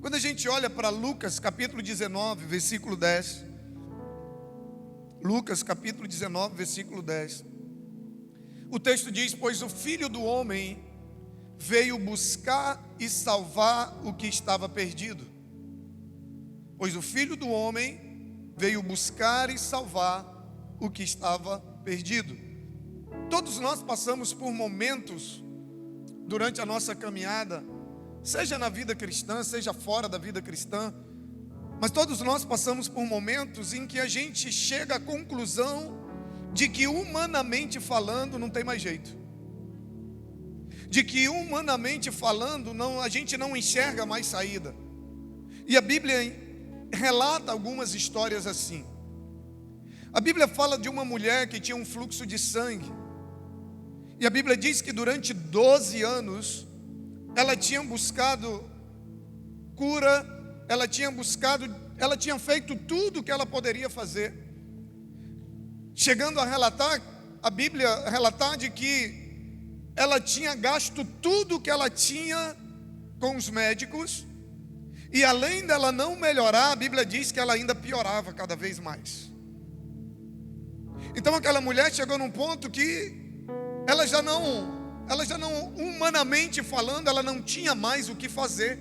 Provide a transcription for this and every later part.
Quando a gente olha para Lucas capítulo 19, versículo 10, Lucas capítulo 19, versículo 10, o texto diz: pois o Filho do Homem veio buscar e salvar o que estava perdido. Pois o Filho do Homem veio buscar e salvar o que estava perdido. Todos nós passamos por momentos durante a nossa caminhada, seja na vida cristã, seja fora da vida cristã, mas todos nós passamos por momentos em que a gente chega à conclusão de que, humanamente falando, não tem mais jeito. De que, humanamente falando, a gente não enxerga mais saída. E a Bíblia relata algumas histórias assim. A Bíblia fala de uma mulher que tinha um fluxo de sangue. E a Bíblia diz que durante 12 anos ela tinha buscado cura, ela tinha feito tudo o que ela poderia fazer. Chegando a relatar, a Bíblia relatar de que ela tinha gasto tudo o que ela tinha com os médicos. E além dela não melhorar, a Bíblia diz que ela ainda piorava cada vez mais. Então aquela mulher chegou num ponto que ela já não, humanamente falando, ela não tinha mais o que fazer.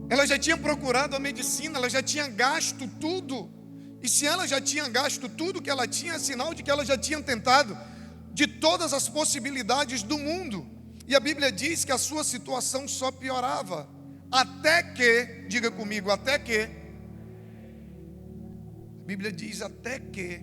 Ela já tinha procurado a medicina, ela já tinha gasto tudo. E se ela já tinha gasto tudo que ela tinha, é sinal de que ela já tinha tentado de todas as possibilidades do mundo. E a Bíblia diz que a sua situação só piorava. Até que, diga comigo, até que. A Bíblia diz até que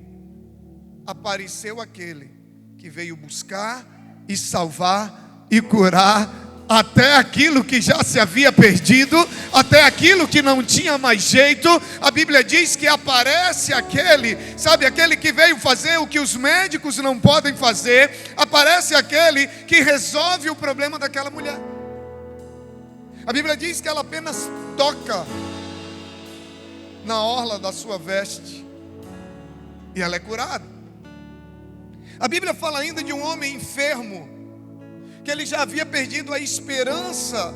apareceu aquele que veio buscar e salvar e curar até aquilo que já se havia perdido, até aquilo que não tinha mais jeito. A Bíblia diz que aparece aquele, sabe, aquele que veio fazer o que os médicos não podem fazer. Aparece aquele que resolve o problema daquela mulher. A Bíblia diz que ela apenas toca na orla da sua veste e ela é curada. A Bíblia fala ainda de um homem enfermo, que ele já havia perdido a esperança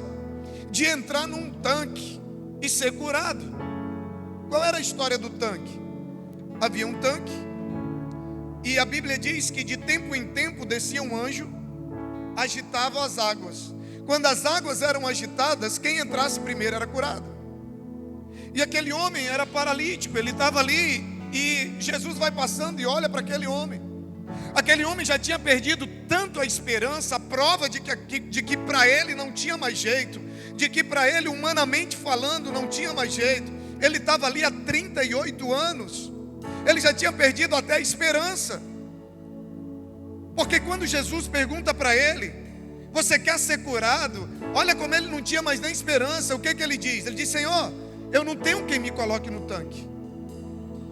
de entrar num tanque e ser curado. Qual era a história do tanque? Havia um tanque, e a Bíblia diz que de tempo em tempo descia um anjo, agitava as águas. Quando as águas eram agitadas, quem entrasse primeiro era curado. E aquele homem era paralítico, ele estava ali, e Jesus vai passando e olha para aquele homem. Aquele homem já tinha perdido tanto a esperança, a prova de que para ele não tinha mais jeito, de que para ele, humanamente falando, não tinha mais jeito. Ele estava ali há 38 anos, ele já tinha perdido até a esperança. Porque quando Jesus pergunta para ele: você quer ser curado? Olha como ele não tinha mais nem esperança. O que ele diz? Ele diz: Senhor, eu não tenho quem me coloque no tanque.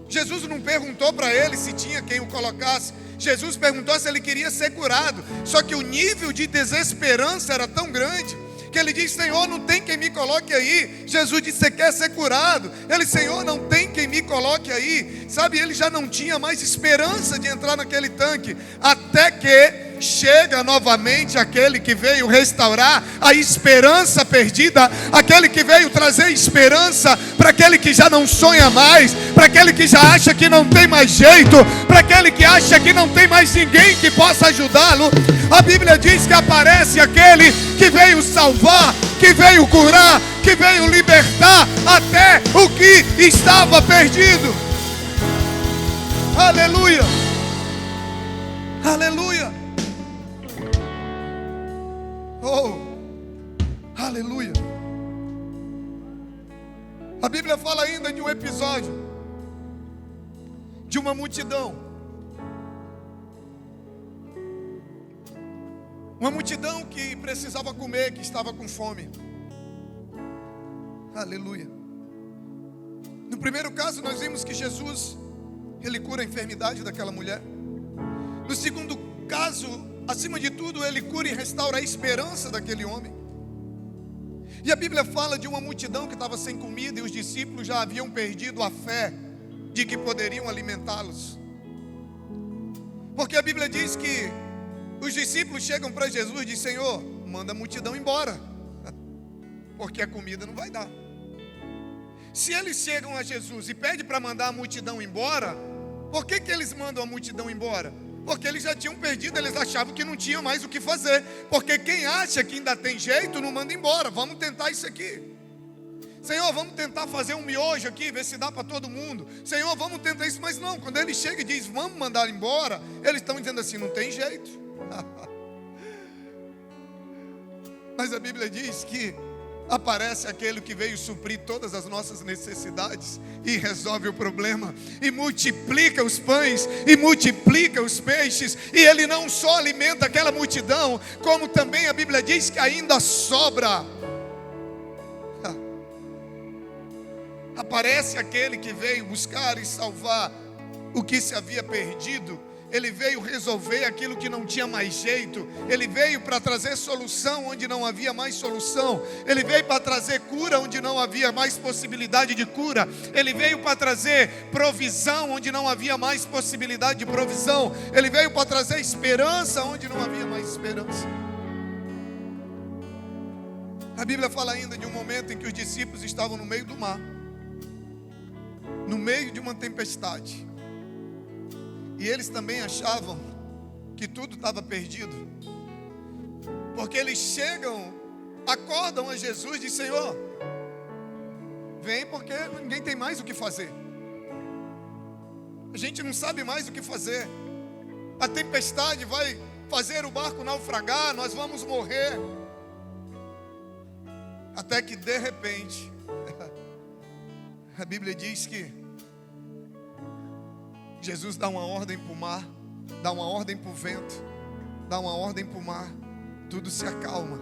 Jesus não perguntou para ele se tinha quem o colocasse. Jesus perguntou se ele queria ser curado. Só que o nível de desesperança era tão grande que ele diz: Senhor, não tem quem me coloque aí. Jesus disse: você quer ser curado? Ele: Senhor, não tem quem me coloque aí. Sabe, ele já não tinha mais esperança de entrar naquele tanque. Até que chega novamente aquele que veio restaurar a esperança perdida, aquele que veio trazer esperança para aquele que já não sonha mais, para aquele que já acha que não tem mais jeito, para aquele que acha que não tem mais ninguém que possa ajudá-lo. A Bíblia diz que aparece aquele que veio salvar, que veio curar, que veio libertar até o que estava perdido. Aleluia, aleluia. Oh, aleluia. A Bíblia fala ainda de um episódio de uma multidão. Uma multidão que precisava comer, que estava com fome. Aleluia. No primeiro caso nós vimos que Jesus, ele cura a enfermidade daquela mulher. No segundo caso, acima de tudo, ele cura e restaura a esperança daquele homem. E a Bíblia fala de uma multidão que estava sem comida, e os discípulos já haviam perdido a fé de que poderiam alimentá-los. Porque a Bíblia diz que os discípulos chegam para Jesus e dizem: Senhor, manda a multidão embora. porque a comida não vai dar. Se eles chegam a Jesus e pedem para mandar a multidão embora, por que eles mandam a multidão embora? Porque eles já tinham perdido, eles achavam que não tinha mais o que fazer. Porque quem acha que ainda tem jeito, não manda embora. Vamos tentar isso aqui. Senhor, vamos tentar fazer um miojo aqui, ver se dá para todo mundo. Senhor, vamos tentar isso. Mas não, quando ele chega e diz, vamos mandar embora, eles estão dizendo assim, não tem jeito. Mas a Bíblia diz que aparece aquele que veio suprir todas as nossas necessidades e resolve o problema, e multiplica os pães, e multiplica os peixes, e ele não só alimenta aquela multidão, como também a Bíblia diz que ainda sobra. Aparece aquele que veio buscar e salvar o que se havia perdido. Ele veio resolver aquilo que não tinha mais jeito. Ele veio para trazer solução onde não havia mais solução. Ele veio para trazer cura onde não havia mais possibilidade de cura. Ele veio para trazer provisão onde não havia mais possibilidade de provisão. Ele veio para trazer esperança onde não havia mais esperança. A Bíblia fala ainda de um momento em que os discípulos estavam no meio do mar, no meio de uma tempestade. E eles também achavam que tudo estava perdido. Porque eles chegam, acordam a Jesus e dizem, Senhor, vem porque ninguém tem mais o que fazer. A gente não sabe mais o que fazer. A tempestade vai fazer o barco naufragar, nós vamos morrer. Até que de repente, a Bíblia diz que Jesus dá uma ordem para o mar, dá uma ordem para o vento, dá uma ordem para o mar, tudo se acalma.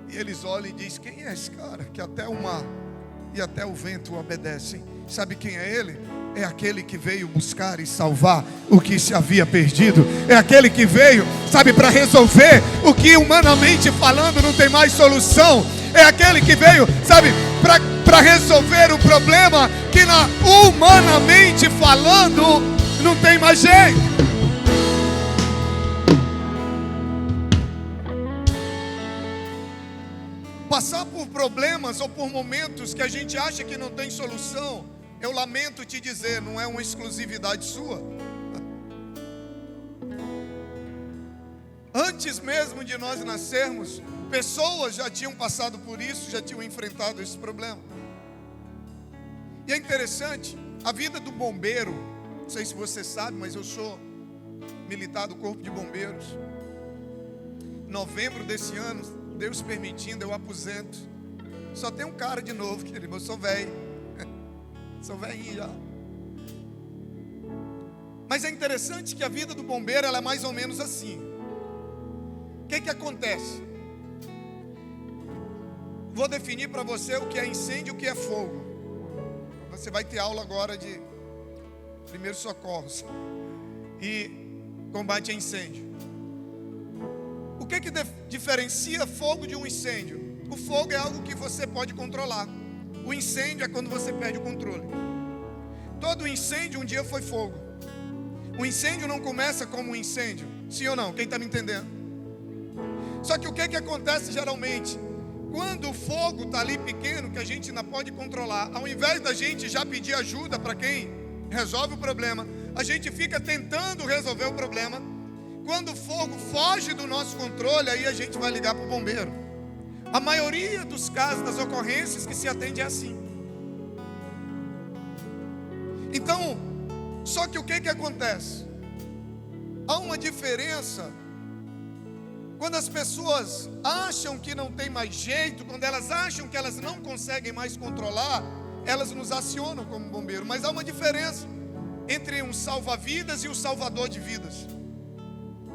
E eles olham e dizem, quem é esse cara que até o mar e até o vento o obedecem? Sabe quem é ele? É aquele que veio buscar e salvar o que se havia perdido. É aquele que veio, sabe, para resolver o que humanamente falando não tem mais solução. É aquele que veio, sabe, para resolver o problema que humanamente falando não tem mais jeito. Passar por problemas ou por momentos que a gente acha que não tem solução, eu lamento te dizer, não é uma exclusividade sua. Antes mesmo de nós nascermos, pessoas já tinham passado por isso, já tinham enfrentado esse problema. E é interessante, a vida do bombeiro, não sei se você sabe, mas eu sou militar do Corpo de Bombeiros. Em novembro desse ano, Deus permitindo, eu aposento. Só tem um cara de novo, querido, eu sou velho. Sou velhinho já. Mas é interessante que a vida do bombeiro, ela é mais ou menos assim. O que acontece? Vou definir para você o que é incêndio e o que é fogo. Você vai ter aula agora de primeiros socorros e combate a incêndio. O que diferencia fogo de um incêndio? O fogo é algo que você pode controlar. O incêndio é quando você perde o controle. Todo incêndio um dia foi fogo. O incêndio não começa como um incêndio. Sim ou não? Quem está me entendendo? Só que o que acontece geralmente? Quando o fogo está ali pequeno, que a gente ainda pode controlar, ao invés da gente já pedir ajuda para quem resolve o problema, a gente fica tentando resolver o problema. Quando o fogo foge do nosso controle, aí a gente vai ligar para o bombeiro. A maioria dos casos, das ocorrências que se atende é assim. Então, só que o que acontece? Há uma diferença. Quando as pessoas acham que não tem mais jeito, quando elas acham que elas não conseguem mais controlar, elas nos acionam como bombeiro. Mas há uma diferença entre um salva-vidas e um salvador de vidas.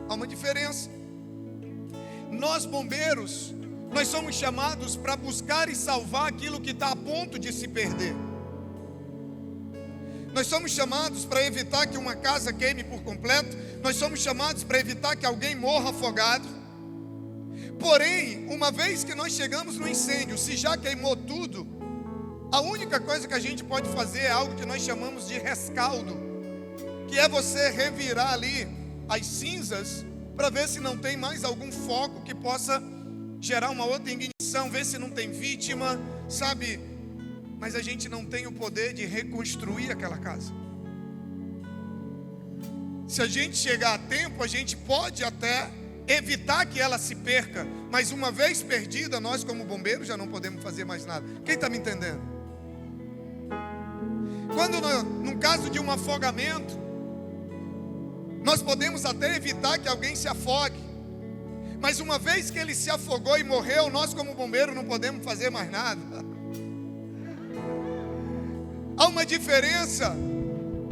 Há uma diferença. Nós bombeiros, nós somos chamados para buscar e salvar aquilo que está a ponto de se perder. Nós somos chamados para evitar que uma casa queime por completo. Nós somos chamados para evitar que alguém morra afogado. Porém, uma vez que nós chegamos no incêndio, se já queimou tudo, a única coisa que a gente pode fazer é algo que nós chamamos de rescaldo, que é você revirar ali as cinzas para ver se não tem mais algum foco que possa gerar uma outra ignição. destruição, vê se não tem vítima, sabe? Mas a gente não tem o poder de reconstruir aquela casa. Se a gente chegar a tempo, a gente pode até evitar que ela se perca, mas uma vez perdida, nós como bombeiros já não podemos fazer mais nada. Quem está me entendendo? Quando no caso de um afogamento, nós podemos até evitar que alguém se afogue, mas uma vez que ele se afogou e morreu, nós como bombeiro não podemos fazer mais nada. Há uma diferença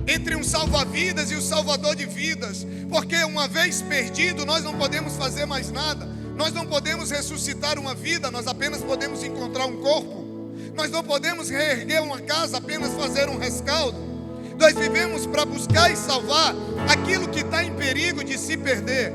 entre um salva-vidas e o salvador de vidas, porque uma vez perdido, nós não podemos fazer mais nada. Nós não podemos ressuscitar uma vida, nós apenas podemos encontrar um corpo. Nós não podemos reerguer uma casa, apenas fazer um rescaldo. Nós vivemos para buscar e salvar aquilo que está em perigo de se perder.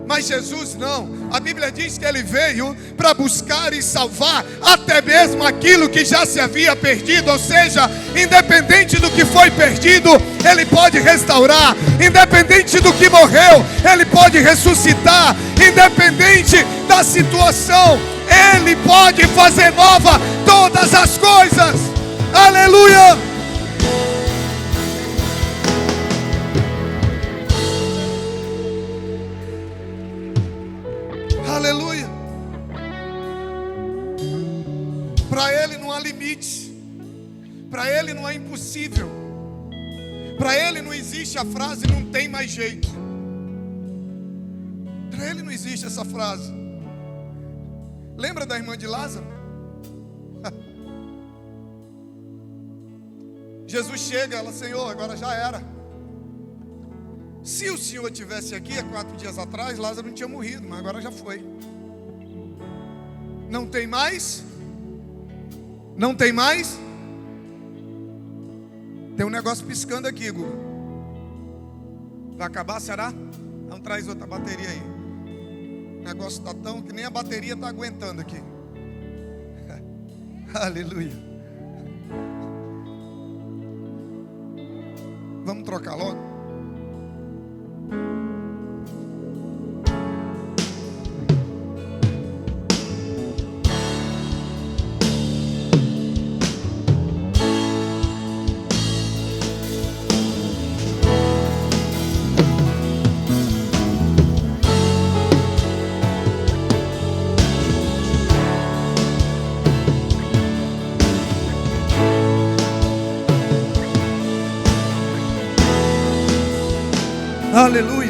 Mas Jesus não. A Bíblia diz que Ele veio para buscar e salvar até mesmo aquilo que já se havia perdido. Ou seja, independente do que foi perdido, Ele pode restaurar. Independente do que morreu, Ele pode ressuscitar. Independente da situação, Ele pode fazer nova todas as coisas. Aleluia! Aleluia. Para Ele não há limite. Para Ele não é impossível. Para Ele não existe a frase não tem mais jeito. Para Ele não existe essa frase. Lembra da irmã de Lázaro? Jesus chega, ela, Senhor, agora já era. Se o Senhor estivesse aqui há 4 dias atrás, Lázaro não tinha morrido, mas agora já foi. Não tem mais? Não tem mais? Tem um negócio piscando aqui, Google. Vai acabar, será? Então traz outra bateria aí. O negócio está tão que nem a bateria está aguentando aqui. Aleluia. Vamos trocar logo? Aleluia.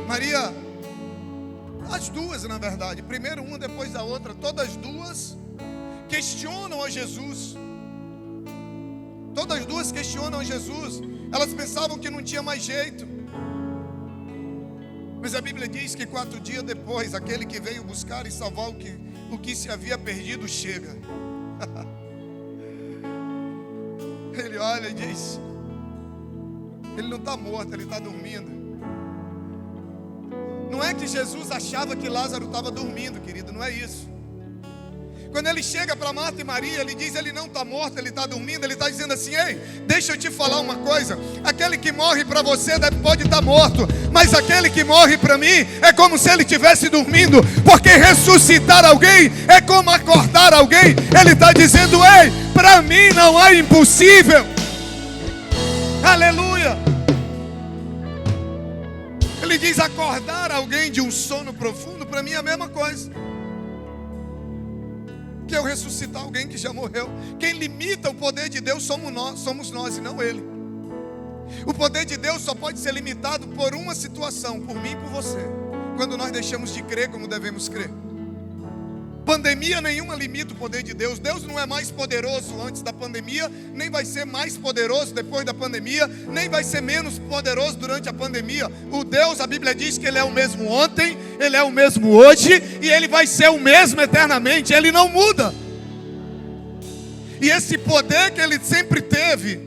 Maria, as duas na verdade, primeiro uma, depois da outra, todas duas questionam a Jesus. Todas duas questionam a Jesus. Elas pensavam que não tinha mais jeito. Mas a Bíblia diz que 4 dias depois, aquele que veio buscar e salvar o que se havia perdido chega. Ele olha e diz: ele não está morto, ele está dormindo. Não é que Jesus achava que Lázaro estava dormindo, querido, não é isso. Quando ele chega para Marta e Maria, ele diz: ele não está morto, ele está dormindo. Ele está dizendo assim: ei, deixa eu te falar uma coisa. Aquele que morre para você pode estar morto, mas aquele que morre para mim é como se ele estivesse dormindo. Porque ressuscitar alguém é como acordar alguém. Ele está dizendo: ei, para mim não é impossível. Aleluia. Ele diz: acordar alguém de um sono profundo, para mim é a mesma coisa que eu ressuscitar alguém que já morreu. Quem limita o poder de Deus somos nós e não Ele. O poder de Deus só pode ser limitado por uma situação, por mim e por você, quando nós deixamos de crer como devemos crer. Pandemia nenhuma limita o poder de Deus. Deus não é mais poderoso antes da pandemia, nem vai ser mais poderoso depois da pandemia, nem vai ser menos poderoso durante a pandemia. O Deus, a Bíblia diz que Ele é o mesmo ontem, Ele é o mesmo hoje, e Ele vai ser o mesmo eternamente. Ele não muda. E esse poder que Ele sempre teve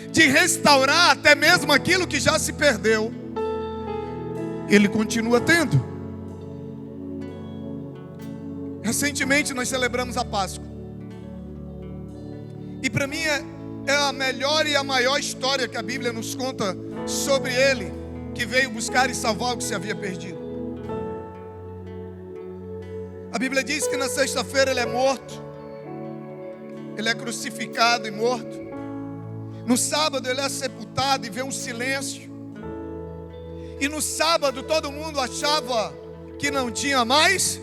de restaurar até mesmo aquilo que já se perdeu, Ele continua tendo. Recentemente nós celebramos a Páscoa. E para mim é a melhor e a maior história que a Bíblia nos conta sobre Ele, que veio buscar e salvar o que se havia perdido. A Bíblia diz que na sexta-feira ele é morto. Ele é crucificado e morto. No sábado ele é sepultado e vê um silêncio. E no sábado todo mundo achava que não tinha mais.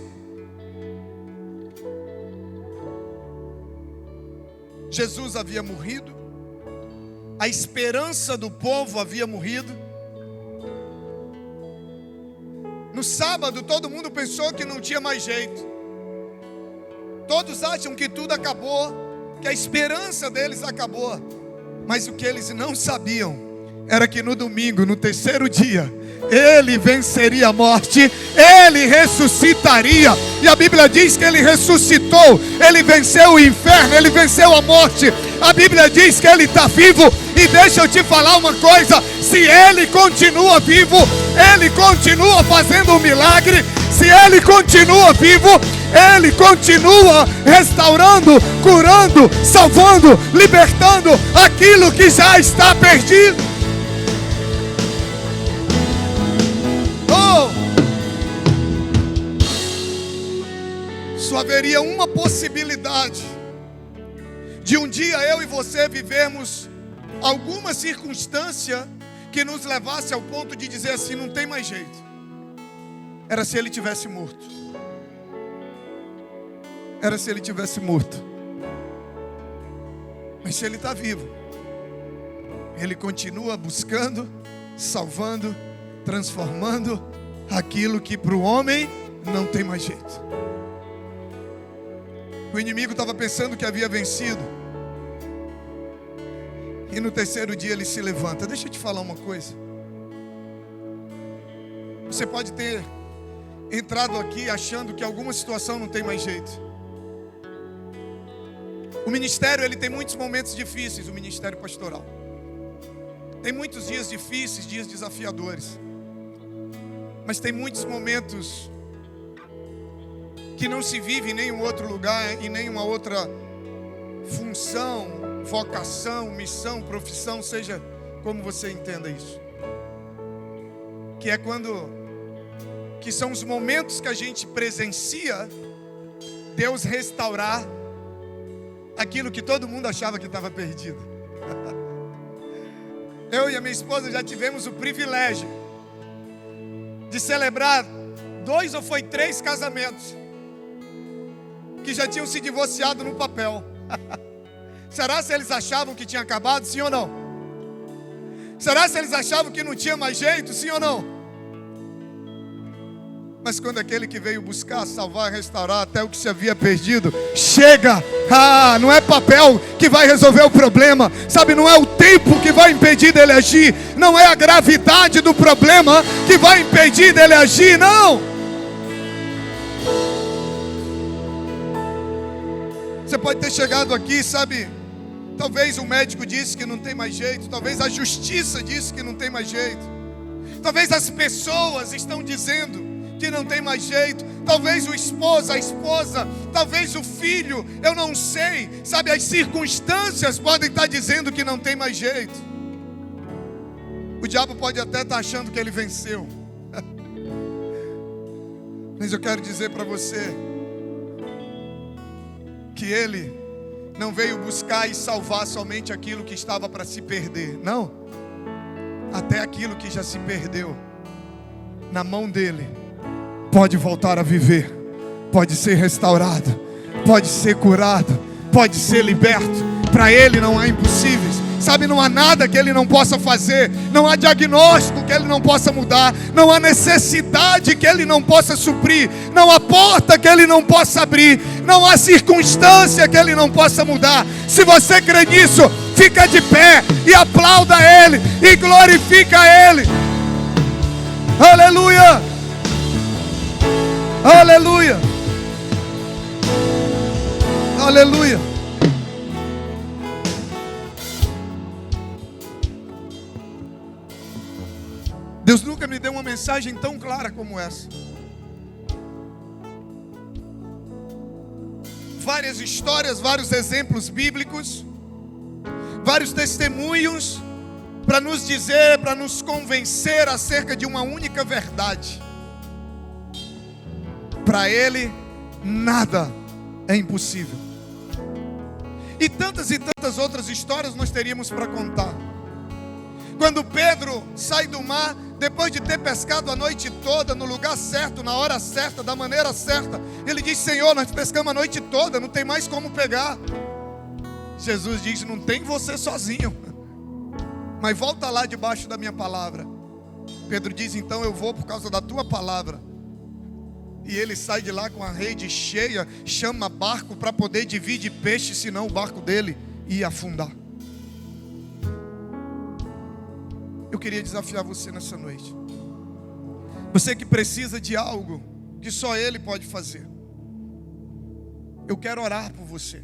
Jesus havia morrido. A esperança do povo havia morrido. No sábado todo mundo pensou que não tinha mais jeito. Todos acham que tudo acabou, que a esperança deles acabou. Mas o que eles não sabiam era que no domingo, no terceiro dia, ele venceria a morte, ele ressuscitaria. E a Bíblia diz que ele ressuscitou, ele venceu o inferno, ele venceu a morte. A Bíblia diz que ele está vivo. E deixa eu te falar uma coisa: se ele continua vivo, ele continua fazendo um milagre. Se ele continua vivo, ele continua restaurando, curando, salvando, libertando aquilo que já está perdido. Só haveria uma possibilidade de um dia eu e você vivermos alguma circunstância que nos levasse ao ponto de dizer assim: não tem mais jeito. Era se ele tivesse morto. Era se ele tivesse morto. Mas se ele está vivo, ele continua buscando, salvando, transformando aquilo que para o homem não tem mais jeito. O inimigo estava pensando que havia vencido. E no terceiro dia ele se levanta. Deixa eu te falar uma coisa. Você pode ter entrado aqui achando que alguma situação não tem mais jeito. O ministério, ele tem muitos momentos difíceis, o ministério pastoral. Tem muitos dias difíceis, dias desafiadores. Mas tem muitos momentos que não se vive em nenhum outro lugar, em nenhuma outra função, vocação, missão, profissão, seja como você entenda isso. Que é que são os momentos que a gente presencia Deus restaurar aquilo que todo mundo achava que estava perdido. Eu e a minha esposa já tivemos o privilégio de celebrar 2 ou 3 casamentos que já tinham se divorciado no papel. Será se eles achavam que tinha acabado, sim ou não? Será se eles achavam que não tinha mais jeito, sim ou não? Mas quando aquele que veio buscar, salvar, restaurar até o que se havia perdido chega, não é papel que vai resolver o problema, sabe? Não é o tempo que vai impedir dele agir, não é a gravidade do problema que vai impedir dele agir, não. Você pode ter chegado aqui, sabe? Talvez o médico disse que não tem mais jeito. Talvez a justiça disse que não tem mais jeito. Talvez as pessoas estão dizendo que não tem mais jeito. Talvez o esposo, a esposa, talvez o filho, eu não sei. Sabe, as circunstâncias podem estar dizendo que não tem mais jeito. O diabo pode até estar achando que ele venceu. Mas eu quero dizer para você que ele não veio buscar e salvar somente aquilo que estava para se perder. Não. Até aquilo que já se perdeu, na mão dele, pode voltar a viver. Pode ser restaurado. Pode ser curado. Pode ser liberto. Para ele não há impossíveis. Sabe, não há nada que ele não possa fazer. Não há diagnóstico que ele não possa mudar. Não há necessidade que ele não possa suprir. Não há porta que ele não possa abrir. Não há circunstância que ele não possa mudar. Se você crê nisso, fica de pé e aplauda ele e glorifica ele. Aleluia! Aleluia! Aleluia! Deus nunca me deu uma mensagem tão clara como essa. Várias histórias, vários exemplos bíblicos, vários testemunhos para nos dizer, para nos convencer acerca de uma única verdade. Para ele nada é impossível. E tantas outras histórias nós teríamos para contar. Quando Pedro sai do mar, depois de ter pescado a noite toda, no lugar certo, na hora certa, da maneira certa, ele diz: Senhor, nós pescamos a noite toda, não tem mais como pegar. Jesus diz: não tem você sozinho, mas volta lá debaixo da minha palavra. Pedro diz: então eu vou por causa da tua palavra. E ele sai de lá com a rede cheia, chama barco para poder dividir peixe, senão o barco dele ia afundar. Eu queria desafiar você nessa noite. Você que precisa de algo que só Ele pode fazer. Eu quero orar por você.